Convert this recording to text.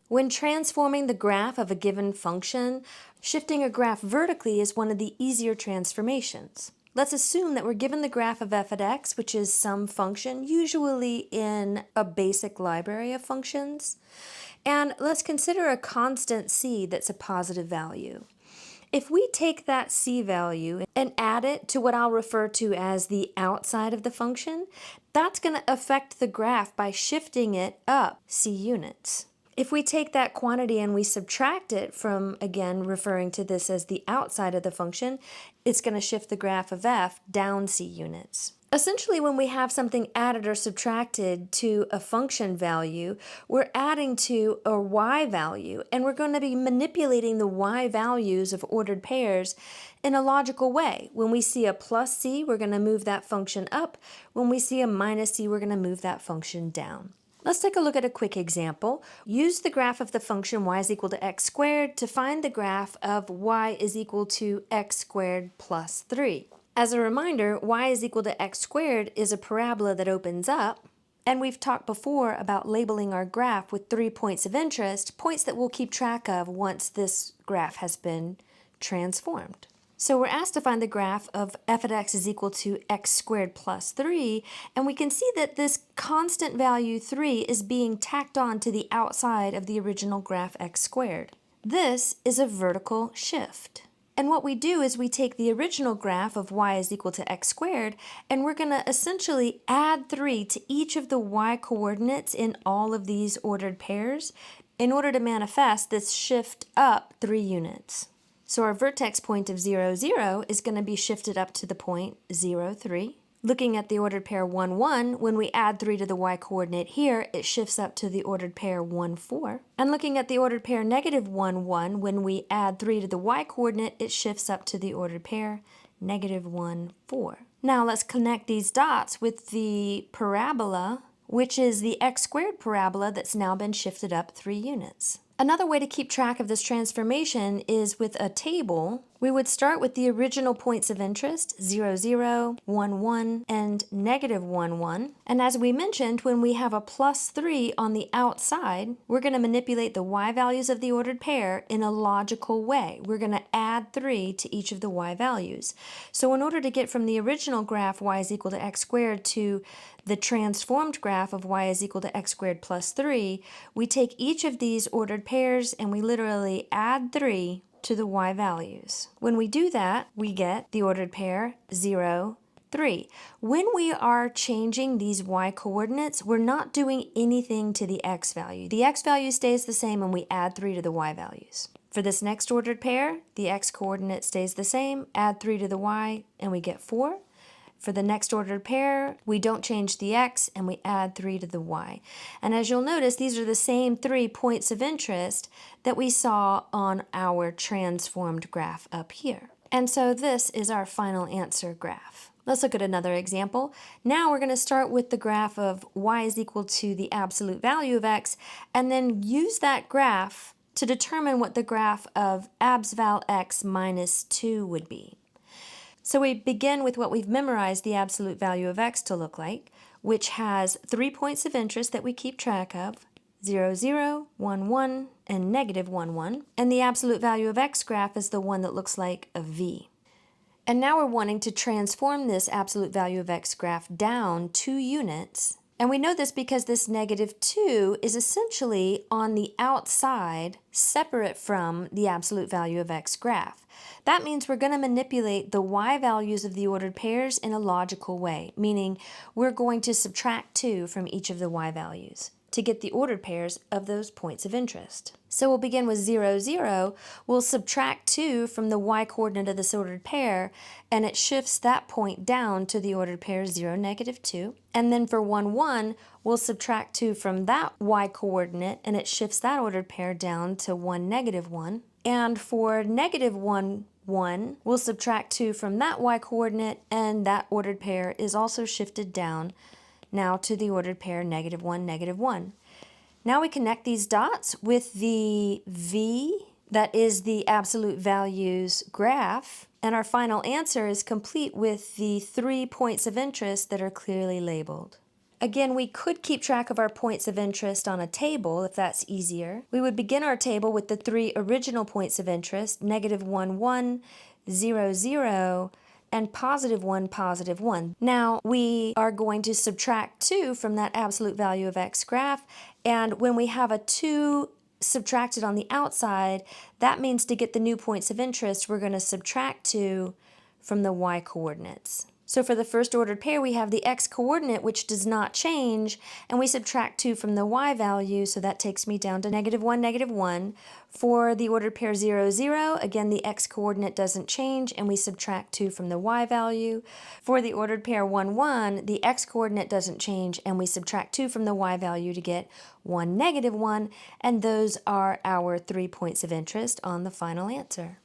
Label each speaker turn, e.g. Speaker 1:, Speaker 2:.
Speaker 1: When transforming the graph of a given function, shifting a graph vertically is one of the easier transformations. Let's assume that we're given the graph of f at x, which is some function, usually in a basic library of functions. And let's consider a constant c that's a positive value. If we take that c value and add it to what I'll refer to as the outside of the function, that's going to affect the graph by shifting it up c units. If we take that quantity and we subtract it from, again, referring to this as the outside of the function, it's going to shift the graph of f down c units. Essentially, when we have something added or subtracted to a function value, we're adding to a y value, and we're going to be manipulating the y values of ordered pairs in a logical way. When we see a plus c, we're going to move that function up. When we see a minus c, we're going to move that function down. Let's take a look at a quick example. Use the graph of the function y is equal to x squared to find the graph of y is equal to x squared plus 3. As a reminder, y is equal to x squared is a parabola that opens up, and we've talked before about labeling our graph with 3 points of interest, points that we'll keep track of once this graph has been transformed. So we're asked to find the graph of f at x is equal to x squared plus 3, and we can see that this constant value 3 is being tacked on to the outside of the original graph x squared. This is a vertical shift. And what we do is we take the original graph of y is equal to x squared, and we're going to essentially add 3 to each of the y coordinates in all of these ordered pairs in order to manifest this shift up 3 units. So our vertex point of 0, 0 is going to be shifted up to the point 0, 3. Looking at the ordered pair 1, 1, when we add 3 to the y coordinate here, it shifts up to the ordered pair 1, 4. And looking at the ordered pair negative 1, 1, when we add 3 to the y coordinate, it shifts up to the ordered pair negative 1, 4. Now let's connect these dots with the parabola, which is the x squared parabola that's now been shifted up 3 units. Another way to keep track of this transformation is with a table. We would start with the original points of interest, 0, 0, 1, 1, and negative 1, 1. And as we mentioned, when we have a plus 3 on the outside, we're going to manipulate the y values of the ordered pair in a logical way. We're going to add 3 to each of the y values. So in order to get from the original graph y is equal to x squared to the transformed graph of y is equal to x squared plus 3, we take each of these ordered pairs and we literally add 3 to the y values. When we do that, we get the ordered pair 0, 3. When we are changing these y coordinates, we're not doing anything to the x value. The x value stays the same and we add 3 to the y values. For this next ordered pair, the x coordinate stays the same, add 3 to the y, and we get 4. For the next ordered pair, we don't change the x and we add 3 to the y. And as you'll notice, these are the same 3 points of interest that we saw on our transformed graph up here. And so this is our final answer graph. Let's look at another example. Now we're going to start with the graph of y is equal to the absolute value of x, and then use that graph to determine what the graph of absval x minus 2 would be. So we begin with what we've memorized the absolute value of x to look like, which has 3 points of interest that we keep track of, 0, 0, 1, 1, and negative 1, 1. And the absolute value of x graph is the one that looks like a V. And now we're wanting to transform this absolute value of x graph down 2 units. And we know this because this negative 2 is essentially on the outside, separate from the absolute value of x graph. That means we're going to manipulate the y values of the ordered pairs in a logical way, meaning we're going to subtract 2 from each of the y values to get the ordered pairs of those points of interest. So we'll begin with 0, 0. We'll subtract 2 from the y coordinate of this ordered pair, and it shifts that point down to the ordered pair 0, negative 2. And then for 1, 1, we'll subtract 2 from that y coordinate, and it shifts that ordered pair down to 1, negative 1. And for negative 1, 1, we'll subtract 2 from that y coordinate, and that ordered pair is also shifted down now to the ordered pair negative 1, negative 1. Now we connect these dots with the V, that is the absolute values graph, and our final answer is complete with the 3 points of interest that are clearly labeled. Again, we could keep track of our points of interest on a table if that's easier. We would begin our table with the 3 original points of interest, -1, 1, 0, 0, and +1, +1. Now, we are going to subtract 2 from that absolute value of x graph, and when we have a 2 subtracted on the outside, that means to get the new points of interest, we're going to subtract 2 from the y coordinates. So for the first ordered pair, we have the x coordinate, which does not change, and we subtract 2 from the y value, so that takes me down to -1, -1. For the ordered pair 0, 0, again, the x coordinate doesn't change, and we subtract 2 from the y value. For the ordered pair 1, 1, the x coordinate doesn't change, and we subtract 2 from the y value to get 1, -1, and those are our 3 points of interest on the final answer.